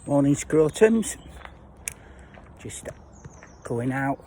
Morning scrotums, just going out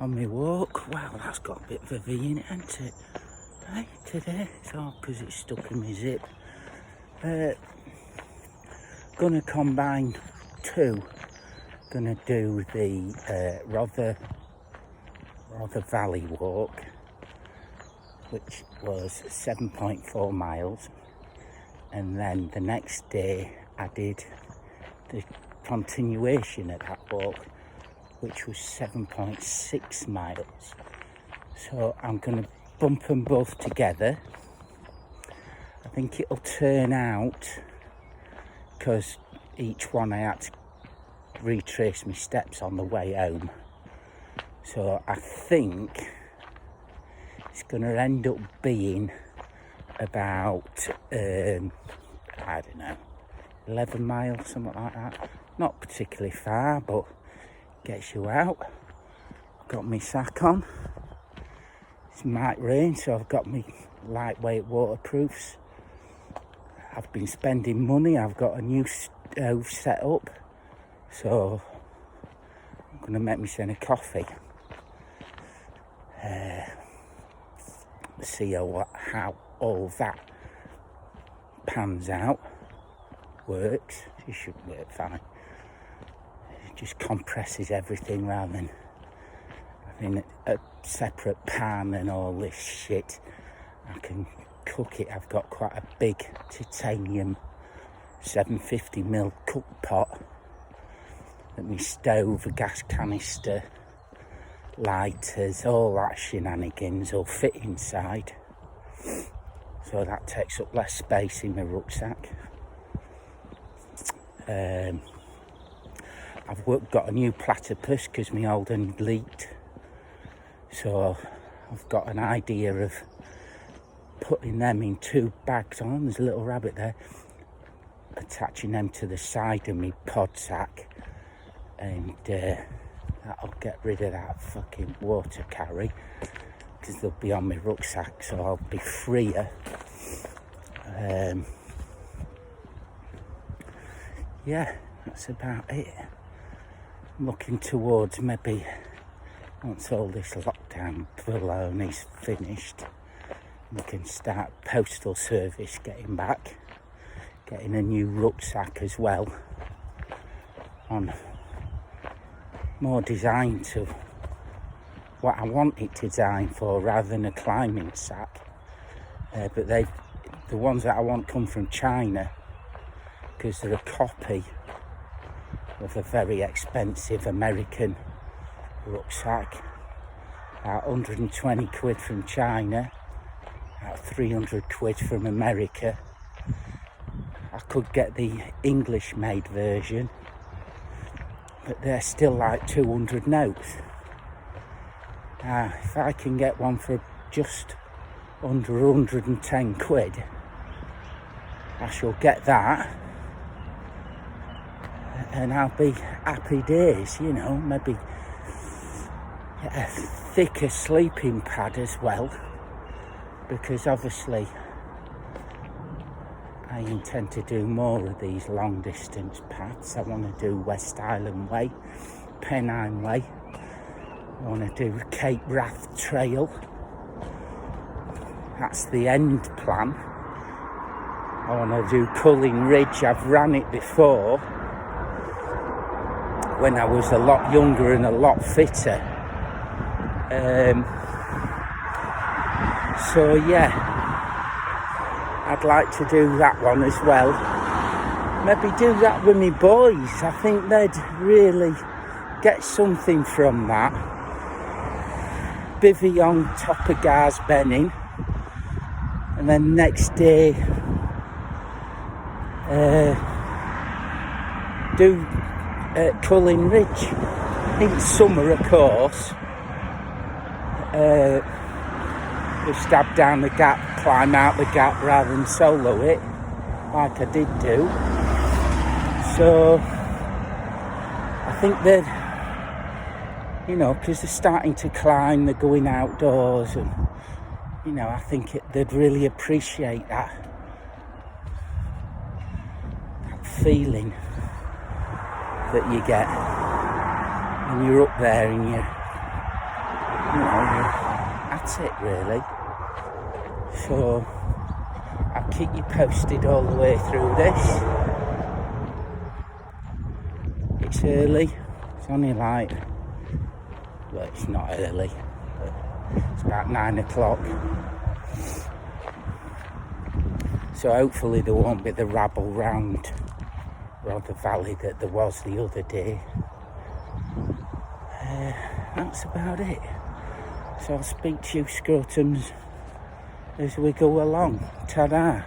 on my walk. Wow, that's got a bit of a V in it, hasn't it? Hey, today, it's all because it's stuck in my zip. Gonna combine two. Gonna do the Rother Valley walk, which was 7.4 miles. And then the next day I did the continuation of that walk, which was 7.6 miles. So I'm going to bump them both together. I think it'll turn out, because each one I had to retrace my steps on the way home. So I think it's going to end up being about, I don't know, 11 miles, something like that. Not particularly far, but gets you out. I've got my sack on. It might rain, so I've got my lightweight waterproofs. I've been spending money. I've got a new stove set up, so I'm going to make myself a coffee. See how all that pans out, works. It should work fine. It just compresses everything rather than having a separate pan and all this shit. I can cook it. I've got quite a big titanium 750ml cook pot that my stove, a gas canister, lighters, all that shenanigans all fit inside. So that takes up less space in my rucksack. I've got a new platypus because my old one leaked. So I've got an idea of putting them in 2 bags on. There's a little rabbit there. Attaching them to the side of my pod sack. And that'll get rid of that fucking water carry, because they'll be on my rucksack, so I'll be freer. Yeah, that's about it. I'm looking towards maybe once all this lockdown baloney's finished, we can start postal service getting back, getting a new rucksack as well, on more designed to what I want it designed for, rather than a climbing sack. But the ones that I want come from China, because they're a copy of a very expensive American rucksack. About 120 quid from China, about 300 quid from America. I could get the English made version, but they're still like 200 notes. If I can get one for just under 110 quid, I shall get that, and I'll be happy days, you know. Maybe get a thicker sleeping pad as well, because obviously I intend to do more of these long distance paths. I want to do West Island Way, Pennine Way. I want to do Cape Wrath Trail. That's the end plan. I want to do Culling Ridge. I've ran it before when I was a lot younger and a lot fitter. So yeah, I'd like to do that one as well. Maybe do that with my boys. I think they'd really get something from that. Bivvy on top of Gars Benning, and then next day do Culling Ridge in summer, of course. We stab down the gap, climb out the gap rather than solo it, like I did do. So I think they're, you know, because they're starting to climb, they're going outdoors, and you know, I think they'd really appreciate that feeling that you get when you're up there and you're at it, really. So I'll keep you posted all the way through this. It's early. It's only like, well, it's not early, but it's about 9 o'clock. So hopefully there won't be the rabble round the valley that there was the other day. That's about it. So I'll speak to you scrotums as we go along. Ta-da!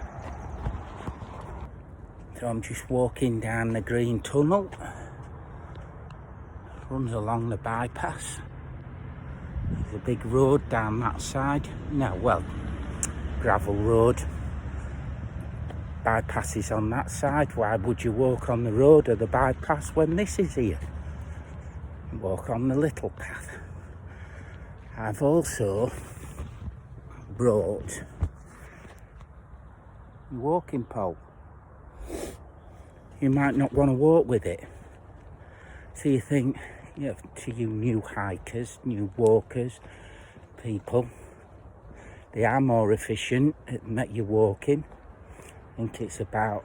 So I'm just walking down the green tunnel. Runs along the bypass. There's a big road down that side. No, well, gravel road. Bypass is on that side. Why would you walk on the road or the bypass when this is here? Walk on the little path. I've also brought a walking pole. You might not want to walk with it. So you think, to you new hikers, new walkers, people, they are more efficient at you walking. I think it's about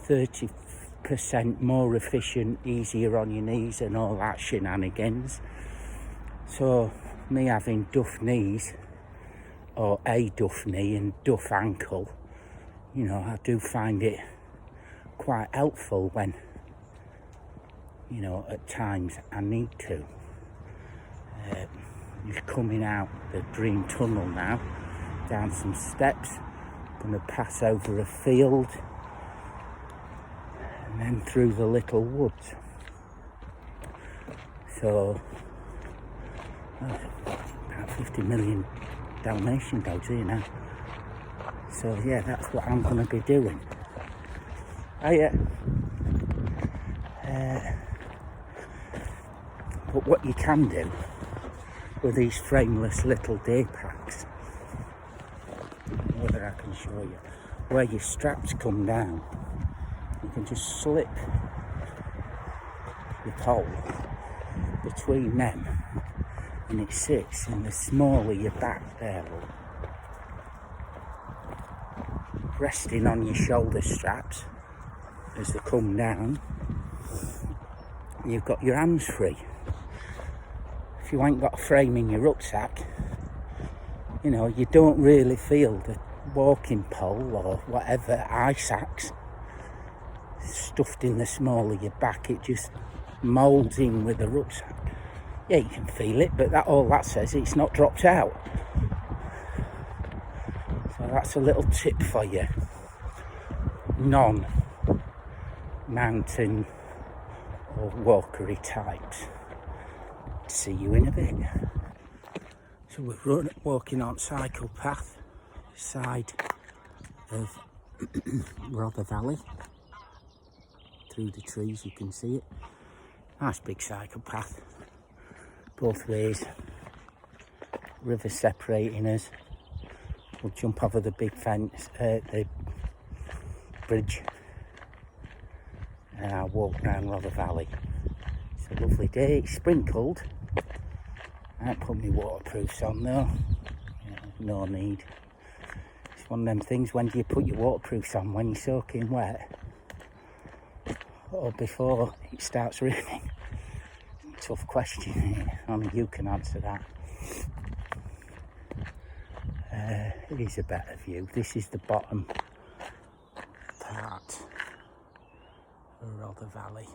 30% more efficient, easier on your knees and all that shenanigans. So me having duff knees, or a duff knee and duff ankle, I do find it quite helpful when, at times I need to. Just coming out the green tunnel now, down some steps, gonna pass over a field and then through the little woods. So about 50 million Dalmatian dogs here now. So yeah, that's what I'm gonna be doing. But what you can do with these frameless little day packs, whether I can show you, where your straps come down, you can just slip the pole between them and it sits in the small of your back there, resting on your shoulder straps as they come down. You've got your hands free. If you ain't got a frame in your rucksack, you don't really feel the walking pole or whatever, eye sacks stuffed in the small of your back. It just moulds in with the rucksack. Yeah, you can feel it, but all that says it's not dropped out. So that's a little tip for you non-mountain or walkery types. See you in a bit. So we're walking on cycle path, side of Rother Valley. Through the trees you can see it. Nice big cycle path. Both ways. River separating us. We'll jump over the big fence, the bridge. And I'll walk round Rother Valley. It's a lovely day. It's sprinkled. I haven't put my waterproofs on though. No need. It's one of them things, when do you put your waterproofs on? When you're soaking wet? Or before it starts raining? Tough question. Only you can answer that. It is a better view. This is the bottom part of Rother Valley.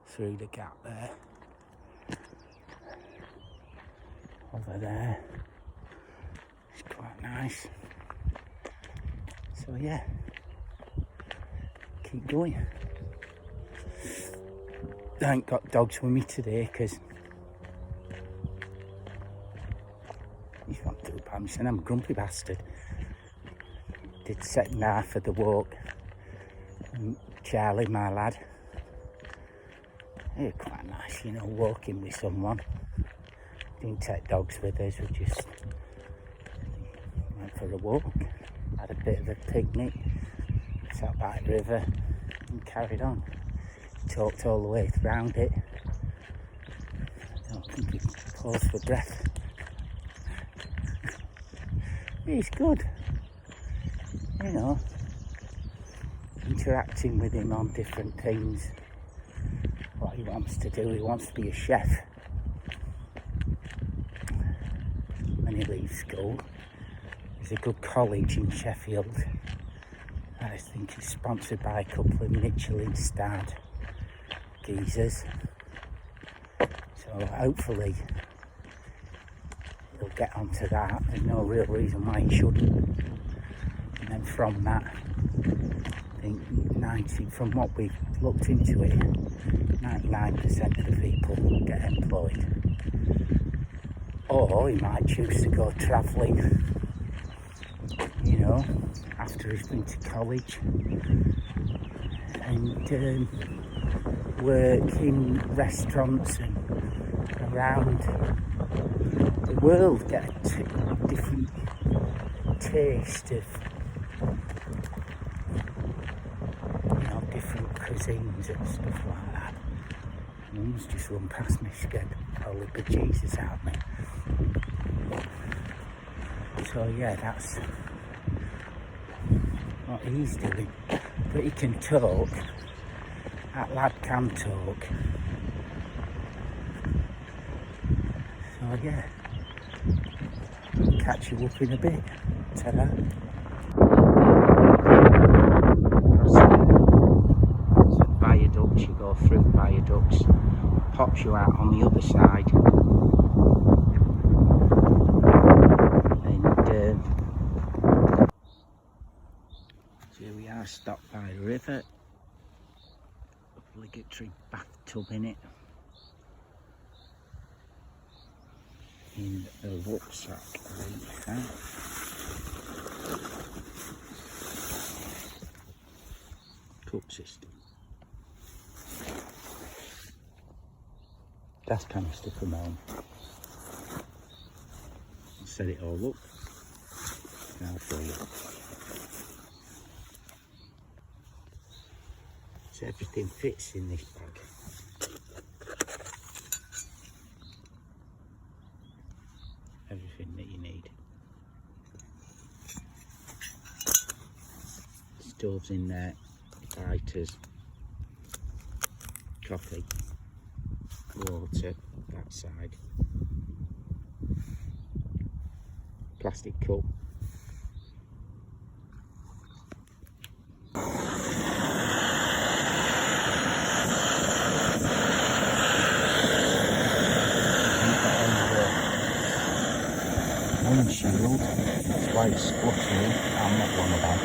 Through the gap there. Over there. It's quite nice. So yeah, keep going. I ain't got dogs with me today because he's gone through pants and I'm a grumpy bastard. Did second half of the walk. And Charlie, my lad, it's quite nice, walking with someone. Didn't take dogs with us, we just went for a walk, had a bit of a picnic, sat by the river, and carried on. Talked all the way around it. I don't think he paused for breath. He's good, you know, interacting with him on different things, what he wants to do. He wants to be a chef when he leaves school. There's a good college in Sheffield. I think it's sponsored by a couple of Michelin-starred geezers. So hopefully he'll get onto that. There's no real reason why he shouldn't. And then from that, I think from what we've looked into it, 99% of the people get employed. Or he might choose to go travelling, you know, after he's been to college, and work in restaurants and around the world, get a different taste of, you know, different cuisines and stuff like that. Mum's just run past me, scared all the bejesus out of me. So yeah, that's what he's doing. But he can talk. That lad can talk. So yeah, I'll catch you up in a bit. Ta-da. So viaducts, you go through viaducts, pops you out on the other side. And so here we are, stopped by the river. Obligatory bathtub in it. In the rucksack I have. Cup system. Gas canister from home. I'll set it all up. Now for you. So everything fits in this bag. Everything that you need. Stoves in there, lighters, coffee, water, that side, plastic cup. Windshield, that's why it's spluttering. I'm not one of them.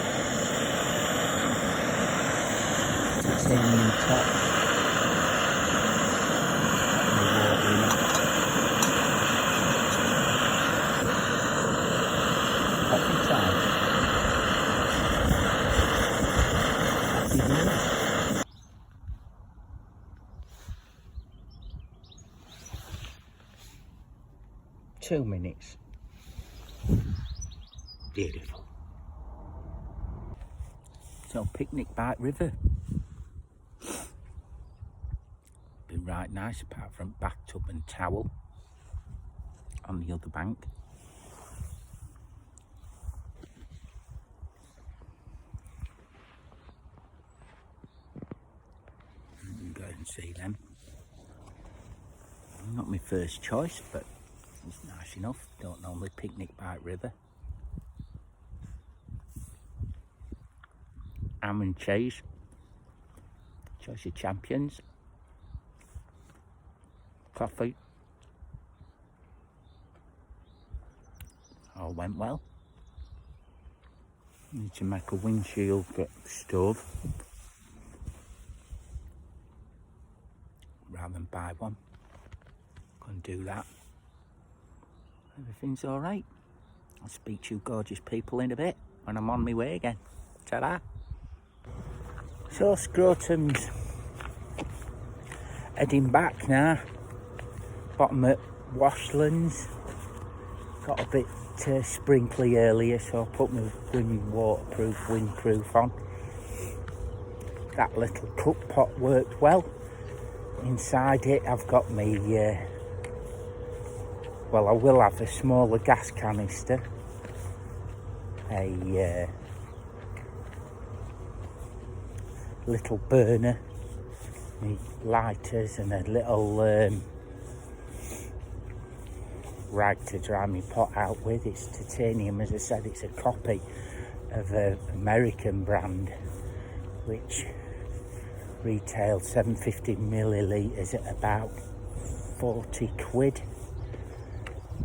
Titanium top. The water in it. Happy time. Happy days. 2 minutes. Beautiful. So picnic by river. Been right nice apart from bathtub and towel on the other bank. You can go and see them. Not my first choice, but it's nice enough. Don't normally picnic by river. Ham and cheese, choice of champions, coffee, all went well. Need to make a windshield stove rather than buy one. Can do that. Everything's all right. I'll speak to you gorgeous people in a bit when I'm on my way again. Ta-da. So scrotum's heading back now. Bottom at Washlands. Got a bit sprinkly earlier, so I put my windproof on. that little cook pot worked well. Inside it I've got me, well, I will have a smaller gas canister, a little burner, lighters, and a little rag to dry my pot out with. It's titanium, as I said. It's a copy of an American brand which retailed 750 millilitres at about 40 quid.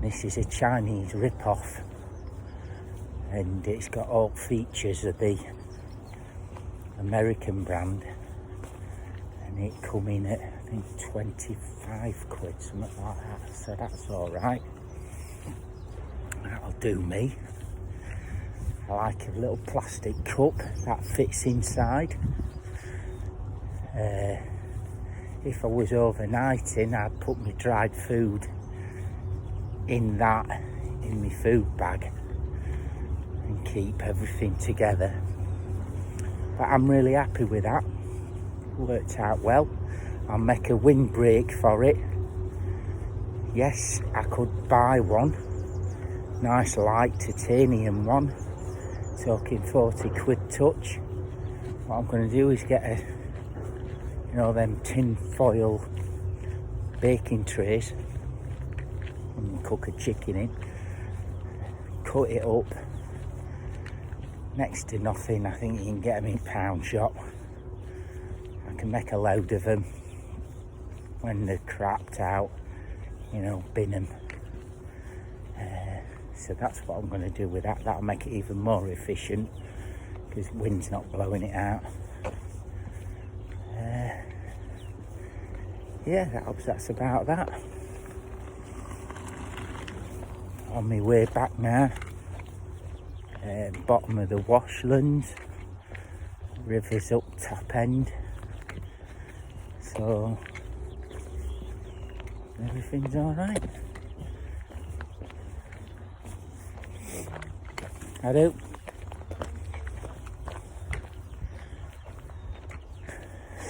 This is a Chinese rip-off, and it's got all features of the American brand, and it come in at, I think, 25 quid, something like that, so that's alright. That'll do me. I like a little plastic cup that fits inside. If I was overnighting, I'd put my dried food in my food bag and keep everything together. But I'm really happy with that. Worked out well. I'll make a windbreak for it. Yes, I could buy one. Nice light titanium one. Talking 40 quid touch. What I'm going to do is get them tin foil baking trays and cook a chicken in. Cut it up. Next to nothing. I think you can get them in pound shop. I can make a load of them when they're crapped out, bin them. So that's what I'm going to do with that. That'll make it even more efficient because wind's not blowing it out. Yeah, that's about that. On my way back now. Bottom of the washlands. River's up top end. So everything's alright. I do.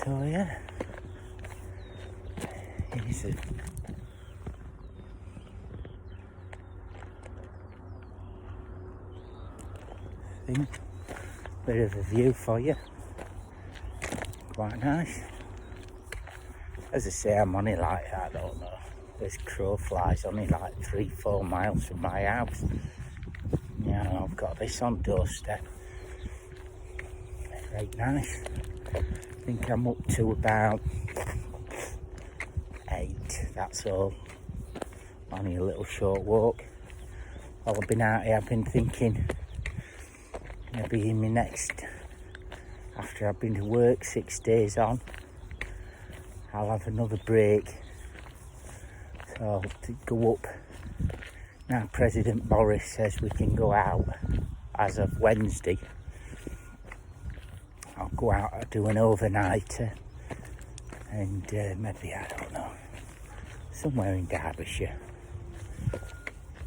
So yeah, here's a thing, bit of a view for you. Quite nice. As I say, I'm only like, I don't know, this crow flies only like 3-4 miles from my house. I've got this on doorstep. Very nice. I think I'm up to about 8, that's all. Only a little short walk. While I've been out here, I've been thinking maybe in my next, after I've been to work 6 days on, I'll have another break. So I'll go up. Now President Boris says we can go out as of Wednesday. I'll go out and do an overnighter and maybe, I don't know, somewhere in Derbyshire.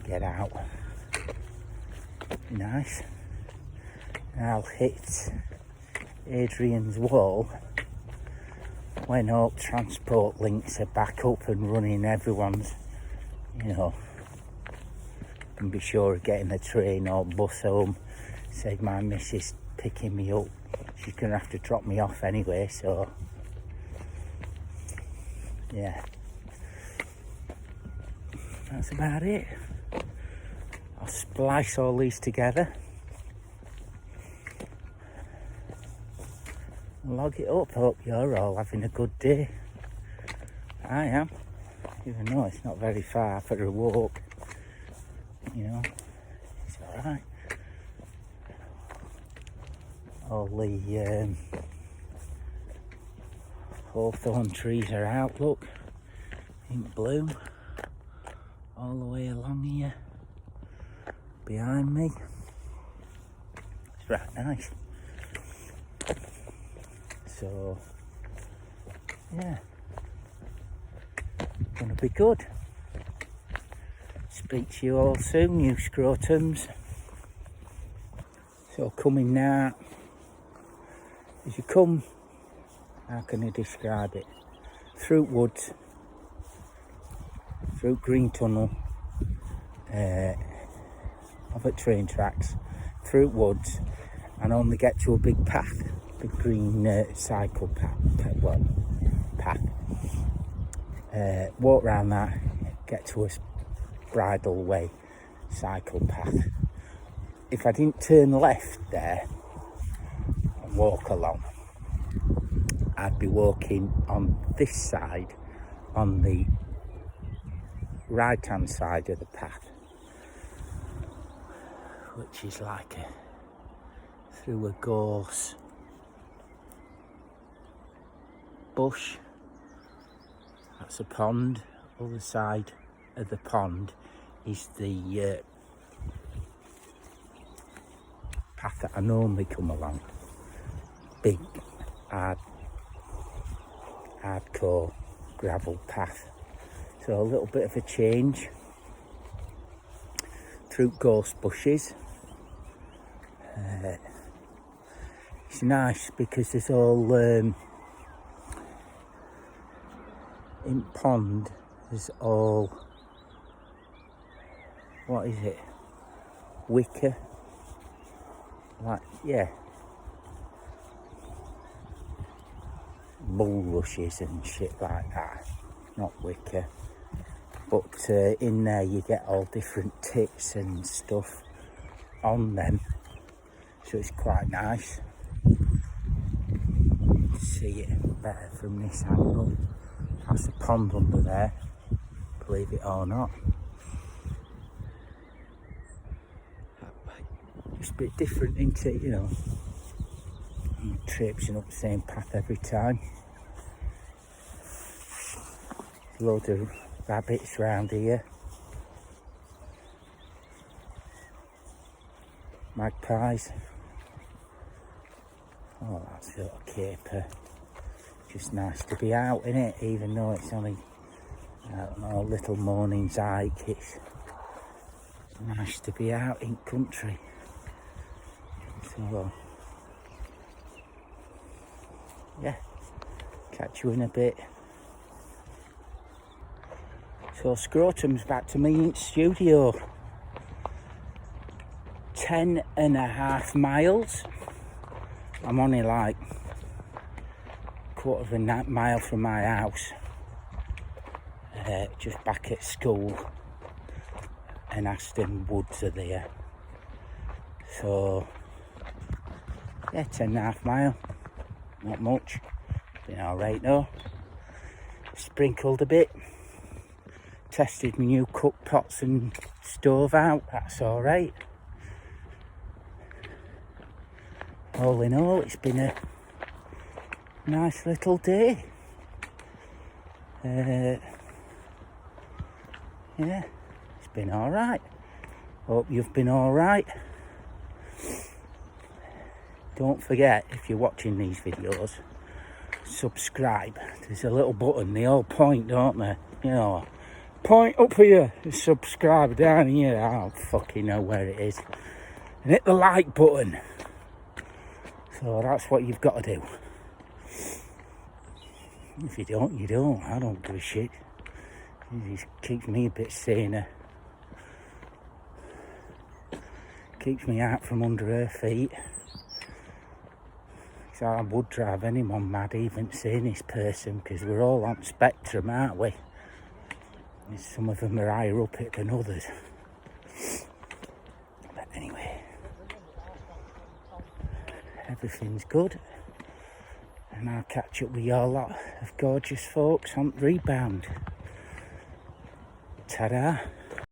Get out. Nice. And I'll hit Adrian's Wall when all transport links are back up and running. Everyone's, can be sure of getting a train or bus home. Said my missus picking me up. She's going to have to drop me off anyway, so yeah. That's about it. I'll splice all these together. Log it up. Hope you're all having a good day. I am. Even though it's not very far for a walk. It's alright. All the hawthorn trees are out, look, in bloom, all the way along here, behind me. It's right nice. So, yeah, gonna be good. Speak to you all soon, you scrotums. So coming now, as you come how can I describe it? Through woods, through green tunnel, off at train tracks, through woods, and only get to a big path, big green cycle path. Walk round that, get to a bridle way cycle path. If I didn't turn left there and walk along, I'd be walking on this side, on the right hand side of the path, which is like through a gorse bush. That's a pond. Other side of the pond is the path that I normally come along. Big, hardcore gravel path. So a little bit of a change. Through gorse bushes. It's nice because there's all in pond. There's all, what is it? Wicker. Like, yeah. Bulrushes and shit like that. Not wicker. But in there you get all different tips and stuff on them. So it's quite nice. See it better from this angle. That's a pond under there, believe it or not. It's a bit different, isn't it, you know? I'm traipsing up the same path every time. Loads of rabbits round here. Magpies. Oh, that's a little caper. Just nice to be out, innit? Even though it's only, I don't know, a little morning's hike. It's nice to be out in country. So, yeah, catch you in a bit. So Scrotum's back to me in studio. 10.5 miles. I'm only like quarter of a mile from my house. Just back at school. And Aston Woods are there. So, yeah, 10.5 mile. Not much. Been alright though. Sprinkled a bit. Tested my new cook pots and stove out. That's alright. All in all, it's been a nice little day. Yeah, it's been alright. Hope you've been alright. Don't forget, if you're watching these videos, subscribe. There's a little button, they all point, don't they? You know, point up here, subscribe down here. I don't fucking know where it is. And hit the like button. So that's what you've got to do. If you don't, you don't. I don't give a shit. It just keeps me a bit saner. Keeps me out from under her feet. So I would drive anyone mad even seeing this person, because we're all on spectrum, aren't we? And some of them are higher up it than others. But anyway, everything's good. And I'll catch up with you all lot of gorgeous folks on Rebound. Ta-da.